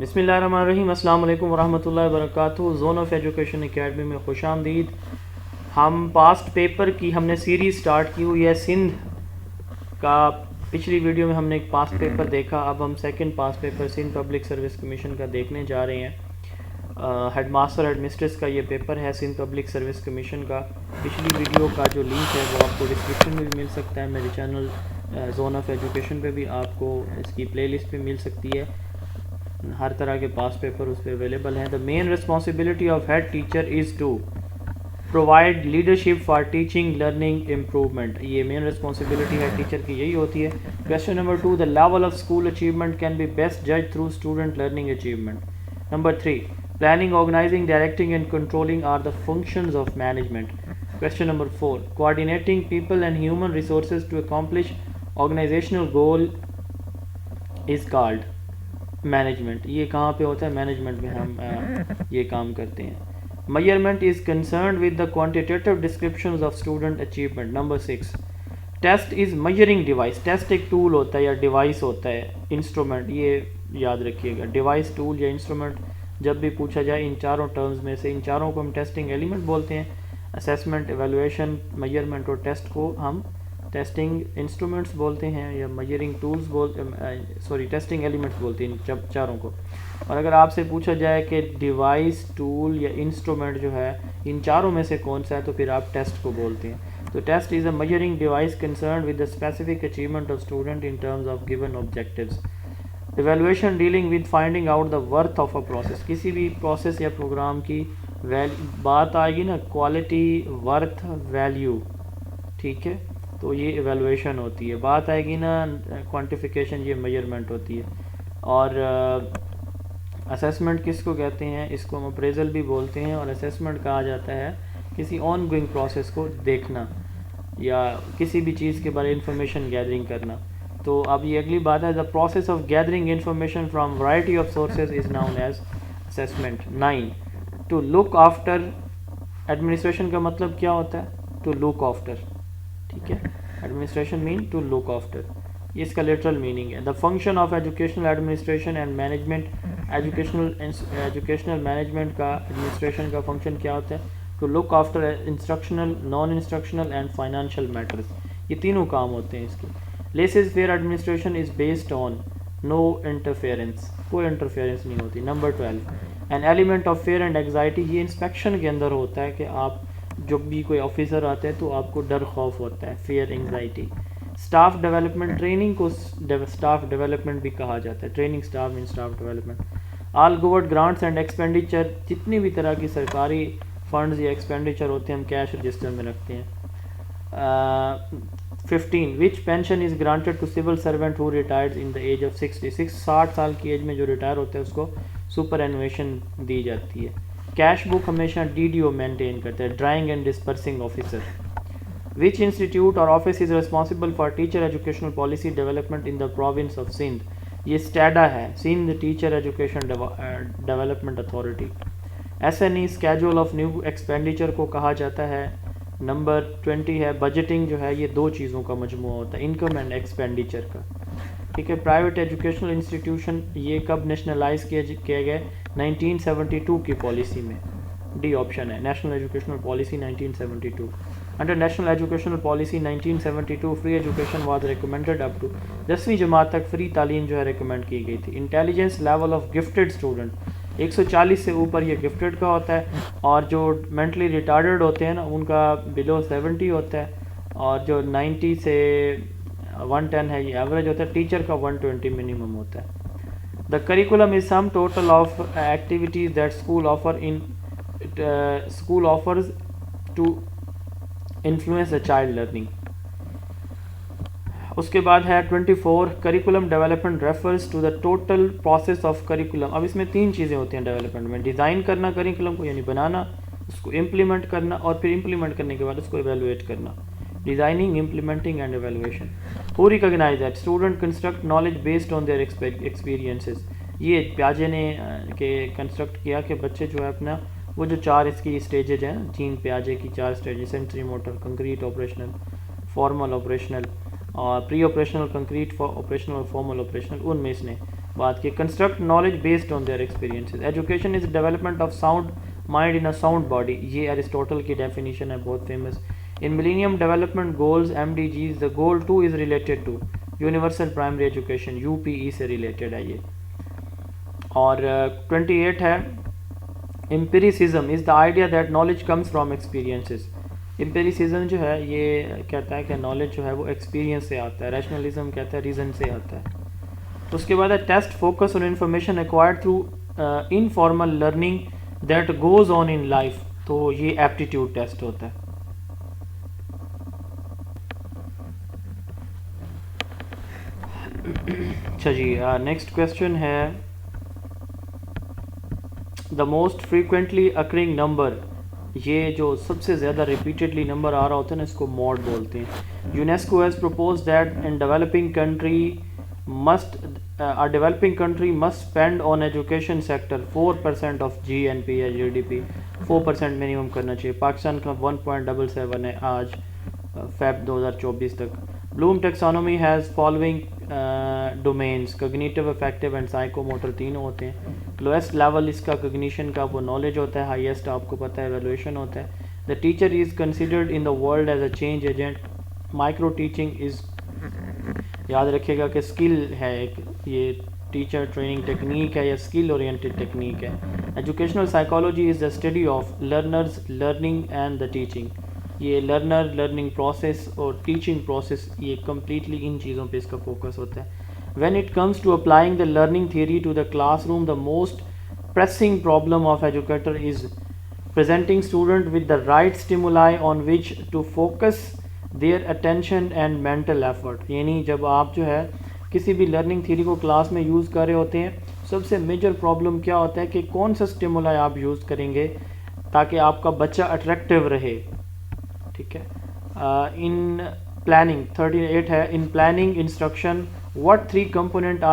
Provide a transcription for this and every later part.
बिस्मिल्लाहिर्रहमानिर्रहीम। अस्सलाम वालेकुम वरहमतुल्लाहि वबरकातुहू। जोन ऑफ एजुकेशन एकेडमी में खुशामदीद। हम पास्ट पेपर की हमने सीरीज़ स्टार्ट की हुई है सिंध का। पिछली वीडियो में हमने एक पास्ट पेपर देखा, अब हम second past paper Sindh public service commission का देखने जा रहे हैं। हेड मास्टर हेड मिस्ट्रेस का ये पेपर है सिंध पब्लिक सर्विस कमीशन का। पिछली वीडियो का जो लिंक है वो आपको डिस्क्रिप्शन में भी मिल सकता है, मेरे चैनल जोन ऑफ एजुकेशन पे भी आपको इसकी प्लेलिस्ट पे मिल सकती है। हर तरह के पास पेपर उस पर अवेलेबल हैं। The main responsibility of head teacher is to provide leadership for teaching learning improvement. ये मेन रिस्पॉन्सिबिलिटी है टीचर की, यही होती है। Question number 2, the level of school achievement can be best जज through student learning achievement. Number 3, planning, organising, directing and controlling are the functions of management. Question number 4, coordinating people and human resources to accomplish organisational goal is called management. ये कहाँ पे होता है? Management में हम ये काम करते हैं। Measurement is concern with the quantitative descriptions of student achievement. Number 6, test is measuring device. Test एक टूल होता है या डिवाइस होता है, इंस्ट्रूमेंट, ये याद रखिएगा। डिवाइस, टूल या इंस्ट्रूमेंट जब भी पूछा जाए इन चारों टर्म्स में से, इन चारों को हम टेस्टिंग एलिमेंट बोलते हैं। असेसमेंट, एवेलुएशन, मेजरमेंट और टेस्ट को हम टेस्टिंग इंस्ट्रूमेंट्स बोलते हैं या मेजरिंग टूल्स टेस्टिंग एलिमेंट्स बोलते हैं इन चारों को। और अगर आपसे पूछा जाए कि डिवाइस, टूल या इंस्ट्रूमेंट जो है इन चारों में से कौन सा है, तो फिर आप टेस्ट को बोलते हैं। तो test is a measuring device concern with the specific achievement of student in terms of given objectives. Evaluation dealing with finding out the worth of a process. किसी भी प्रोसेस या प्रोग्राम की बात आएगी ना, क्वालिटी, वर्थ, वैल्यू, ठीक है, तो ये इवेलुएशन होती है। बात आएगी ना क्वांटिफिकेशन, ये मेजरमेंट होती है। और असेसमेंट किसको कहते हैं? इसको हम अप्रेजल भी बोलते हैं। और असेसमेंट कहा जाता है किसी ऑन गोइंग प्रोसेस को देखना या किसी भी चीज़ के बारे में इंफॉर्मेशन गैदरिंग करना। तो अब ये अगली बात है, the process of gathering information from variety of sources is known as assessment. 9, to look after. Administration का मतलब क्या होता है? टू लुक आफ्टर, ठीक है। Administration mean to look after, ये इसका लिटरल मीनिंग है। The function of educational administration and management. Educational management का, एडमिनिस्ट्रेशन का फंक्शन क्या होता है? To look after instructional, non instructional and financial matters. ये तीनों काम होते हैं इसके। Laissez faire administration is based on no interference, कोई इंटरफेरेंस नहीं होती। Number 12, an element of fear and anxiety. ये इंस्पेक्शन के अंदर होता है कि आप जब भी कोई ऑफिसर आते हैं तो आपको डर खौफ होता है, fair, anxiety. Staff development, training को स्टाफ डेवलपमेंट भी कहा जाता है। Training staff mean staff development. All government grants and expenditure, जितनी भी तरह की सरकारी फंड्स या एक्सपेंडिचर होते हैं हम कैश रजिस्टर में रखते हैं। 15, which pension is granted to civil servant who retired in the age of 66। 60 साल की एज में जो रिटायर होता है उसको सुपर एनुएशन दी जाती है। कैश बुक हमेशा डीडीओ मेंटेन करता है, drawing and disbursing officer. Which institute और office is responsible for teacher educational policy development in the province of Sindh. ये स्टैडा है, Sindh teacher education development authority. SNE, schedule of new expenditure को कहा जाता है। नंबर 20 है बजटिंग, जो है ये दो चीज़ों का मजमूआ होता है, इनकम एंड एक्सपेंडिचर का, ठीक है। प्राइवेट एजुकेशनल इंस्टीट्यूशन ये कब नेशनलाइज किए गए? 1972 की पॉलिसी में, डी ऑप्शन है, national educational policy 1972। Under national educational policy 1972 free education was recommended up to 10वीं जमात तक फ्री तालीम जो है रिकमेंड की गई थी। Intelligence level of gifted student, 140 से ऊपर ये गिफ्टेड का होता है। और जो मेंटली रिटार्डेड होते हैं ना उनका बिलो 70 होता है। और जो 90 से 110 है ये एवरेज होता है। टीचर का 120 मिनिमम होता है। The curriculum is sum total of activities that school offers to influence the child learning. उसके बाद है 24, curriculum development refers to the total process of curriculum. अब इसमें 3 चीज़ें होती हैं डेवलपमेंट में, डिज़ाइन करना करिकुलम को यानी बनाना, उसको इम्प्लीमेंट करना और फिर इम्प्लीमेंट करने के बाद उसको एवेलुएट करना। Designing, implementing and evaluation. Who recognize that student construct knowledge based on their experiences. ये प्याजे ने के कंस्ट्रक्ट किया कि बच्चे जो है अपना वो जो 4 इसकी स्टेजेज हैं, जीन प्याजे की 4 stages, sensory motor, concrete operational, formal operational और प्री ऑपरेशनल, कंक्रीट ऑपरेशनल और फॉर्मल ऑपरेशनल, उनमें इसने बात की। Construct knowledge based on their experiences. Education is development of sound mind in a sound body, ये अरिस्टोटल की डेफिनेशन है बहुत famous. In millennium development goals MDGs the goal 2 is related to universal primary education, UPE से रिलेटेड है ये। और 28 है empiricism is the idea that knowledge comes from experiences. Empiricism जो है ये कहता है कि नॉलेज जो है वो एक्सपीरियंस से आता है, रैशनलिज्म कहता है रीज़न से आता है। तो उसके बाद है test focus on information acquired through informal learning that goes on in life, तो ये एप्टीट्यूड टेस्ट होता है। अच्छा जी, नेक्स्ट क्वेश्चन है the most frequently occurring number, ये जो सबसे ज़्यादा रिपीटेडली नंबर आ रहा होता है ना, इसको मॉड बोलते हैं। UNESCO has propose that in developing country must a developing country must spend on education sector 4% of GNP या GDP, 4% मिनिमम करना चाहिए। पाकिस्तान का 1.77 है आज Feb 2024 तक। Bloom taxonomy has following domains, cognitive, affective and psychomotor, तीनों होते हैं। लोएस्ट लेवल इसका कॉग्निशन का वो नॉलेज होता है, हाईएस्ट आपको पता है एवेलुएशन होता है। The teacher is considered in the world as a change agent. Micro teaching is, याद रखिएगा कि स्किल है एक, ये टीचर ट्रेनिंग टेक्निक है या स्किल ओरिएंटेड टेक्निक है। Educational psychology is the study of learners, learning and the teaching. ये लर्नर, लर्निंग प्रोसेस और टीचिंग प्रोसेस, ये कम्प्लीटली इन चीज़ों पे इसका फोकस होता है। When it comes to applying the learning theory to the classroom, the most pressing problem of educator is presenting student with the right stimuli on which to focus their attention and mental effort। यानी जब आप जो है किसी भी learning theory को class में use कर रहे होते हैं, सबसे मेजर प्रॉब्लम क्या होता है कि कौन सा स्टिमुलाई आप यूज़ करेंगे ताकि आपका बच्चा अट्रैक्टिव रहे। ठीक है। इन प्लानिंग 38 है, in planning instruction what 3 component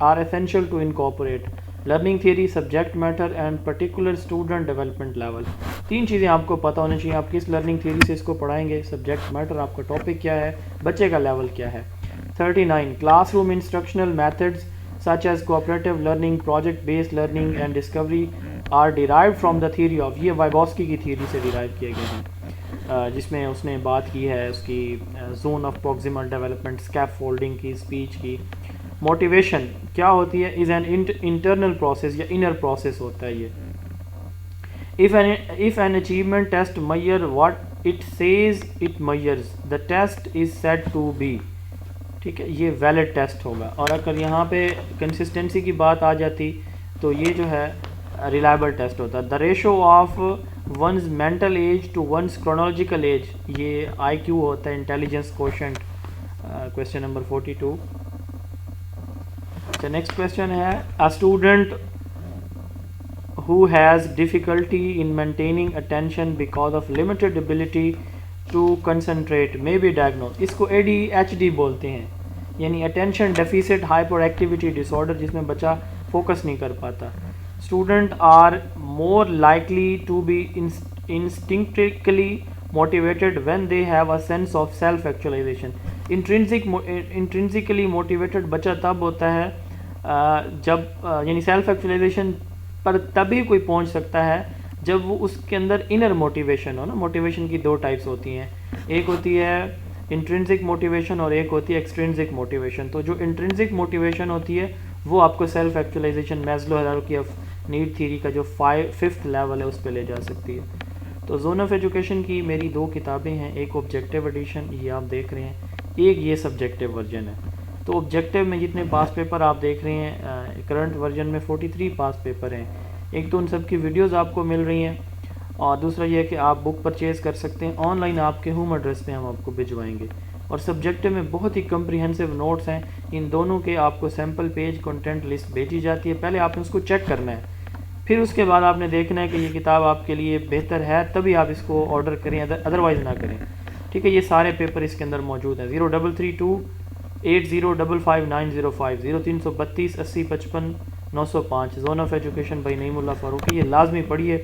are essential to incorporate, learning theory, subject matter and particular student development level. 3 चीज़ें आपको पता होनी चाहिए, आप किस लर्निंग थियरी से इसको पढ़ाएंगे, सब्जेक्ट मैटर, आपका टॉपिक क्या है, बच्चे का लेवल क्या है। 39 classroom instructional methods such as cooperative learning, project based learning and discovery are derived from the theory of, ये वाइगोस्की की थियरी से डिराइव किए गए हैं, जिसमें उसने बात की है उसकी zone of proximal development, scaffolding की, स्पीच की। मोटिवेशन क्या होती है, इज़ एन इंटरनल प्रोसेस या इनर प्रोसेस होता है ये। If an achievement test measure what it says it measures, the test is said to be, ठीक है, ये वैलिड टेस्ट होगा। और अगर यहाँ पे कंसिस्टेंसी की बात आ जाती तो ये जो है रिलायबल टेस्ट होता है। The ratio of one's mental age to one's chronological age, ये IQ होता है, इंटेलिजेंस कोशेंट, क्वेश्चन नंबर 42। तो नेक्स्ट क्वेश्चन है, a student who has difficulty in maintaining attention because of limited ability to concentrate may be diagnosed, इसको ADHD बोलते हैं, यानी attention deficit hyperactivity disorder, जिसमें बच्चा फोकस नहीं कर पाता। Students are more likely to be instinctively motivated when they have a sense of self actualization। intrinsically motivated बच्चा तब होता है जब यानी सेल्फ एक्चुअलाइजेशन पर तभी कोई पहुंच सकता है जब वो उसके अंदर इनर मोटिवेशन हो ना। मोटिवेशन की 2 टाइप्स होती हैं, एक होती है इंट्रिंसिक मोटिवेशन और एक होती है एक्सट्रिंसिक मोटिवेशन। तो जो इंट्रिंसिक मोटिवेशन होती है वो आपको self actualization, Maslow hierarchy of need theory का जो 5th लेवल है उस पर ले जा सकती है। तो जोन ऑफ एजुकेशन की मेरी 2 किताबें हैं, एक ऑब्जेक्टिव एडिशन ये आप देख रहे हैं, एक ये सब्जेक्टिव वर्जन है। तो ऑब्जेक्टिव में जितने पास पेपर आप देख रहे हैं, करंट वर्जन में 43 पास पेपर हैं। एक तो उन सब की वीडियोस आपको मिल रही हैं, और दूसरा ये है कि आप बुक परचेज़ कर सकते हैं ऑनलाइन, आपके होम एड्रेस पे हम आपको भिजवाएंगे। और सब्जेक्टिव में बहुत ही कम्प्रीहेंसिव नोट्स हैं, इन दोनों के आपको सैम्पल पेज कंटेंट लिस्ट भेजी जाती है। पहले आपने उसको चेक करना है, फिर उसके बाद आपने देखना है कि ये किताब आपके लिए बेहतर है, तभी आप इसको ऑर्डर करें, अदरवाइज़ ना करें। ठीक है, ये सारे पेपर इसके अंदर मौजूद हैं। 0332 8055 0332 80 55 905 जोन ऑफ एजुकेशन भाई नईमुल्ला फ़ारूकी, ये लाजमी पढ़िए,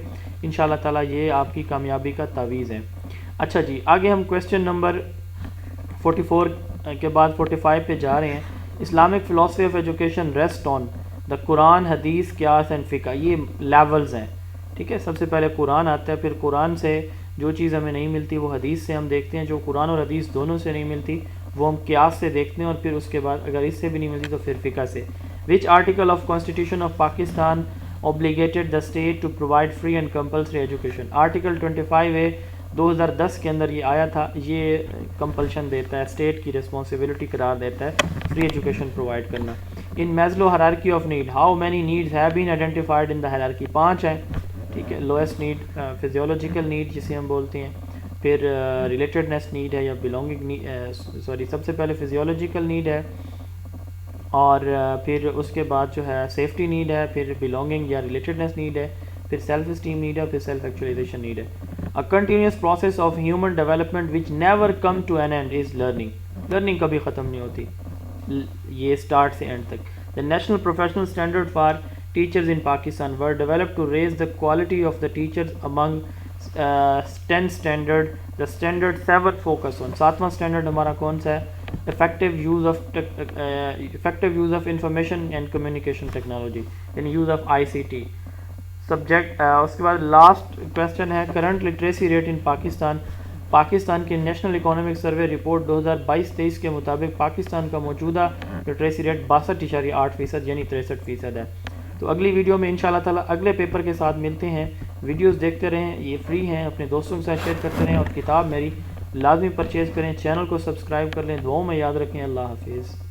इंशाल्लाह ताला ये आपकी कामयाबी का तावीज़ है। अच्छा जी, आगे हम क्वेश्चन नंबर 44 के बाद 45 पे जा रहे हैं। Islamic philosophy of education rest on the Quran, हदीस, क़ियास एंड फ़िक़्ह। ये लेवल्स हैं, ठीक है। सबसे पहले कुरान आता है, फिर कुरान से जो चीज़ हमें नहीं मिलती वो हदीस से हम देखते हैं, जो कुरान और हदीस दोनों से नहीं मिलती वो हम क़ियास से देखते हैं, और फिर उसके बाद अगर इससे भी नहीं मिलती तो फिर फ़िक़्ह से। Which article of constitution of Pakistan obligated the state to provide free and compulsory education? Article 25A 2010 के अंदर ये आया था, ये कंपल्शन देता है, स्टेट की रिस्पॉन्सिबिलिटी करार देता है फ्री एजुकेशन प्रोवाइड करना। In Maslow hierarchy of need, how many needs have been identified in the hierarchy? 5 हैं, ठीक है। लोएस्ट नीड फिजियोलॉजिकल नीड जिसे हम बोलते हैं, फिर रिलेटेडनेस नीड है या बिलोंगिंग नीड, सॉरी सबसे पहले फिजियोलॉजिकल नीड है, और फिर उसके बाद जो है सेफ्टी नीड है, फिर बिलोंगिंग या रिलेटेडनेस नीड है, फिर सेल्फ इस्टीम नीड है, फिर सेल्फ एक्चुअलाइजेशन नीड है। A continuous process of human development which never come to an end is learning. Learning कभी ख़त्म नहीं होती, ये स्टार्ट से एंड तक। The national professional standard for teachers in Pakistan were developed to raise the quality of the teachers among 10 standard. The standard 7 focus on, 7वां standard हमारा कौन सा है? Effective use of information and communication technology, यानी use of ICT subject. उसके बाद last question है current literacy rate in Pakistan. Pakistan के नेशनल इकोनॉमिक सर्वे रिपोर्ट 2022-23 के मुताबिक पाकिस्तान का मौजूदा लिटरेसी रेट 62.8% यानी 63% है। तो अगली वीडियो में इंशाल्लाह ताला अगले पेपर के साथ मिलते हैं। वीडियोस देखते रहें, ये फ्री हैं, अपने दोस्तों के साथ शेयर करते रहें, और किताब मेरी लाजमी परचेज़ करें, चैनल को सब्सक्राइब कर लें। दुआओं में याद रखें। अल्लाह हाफिज़।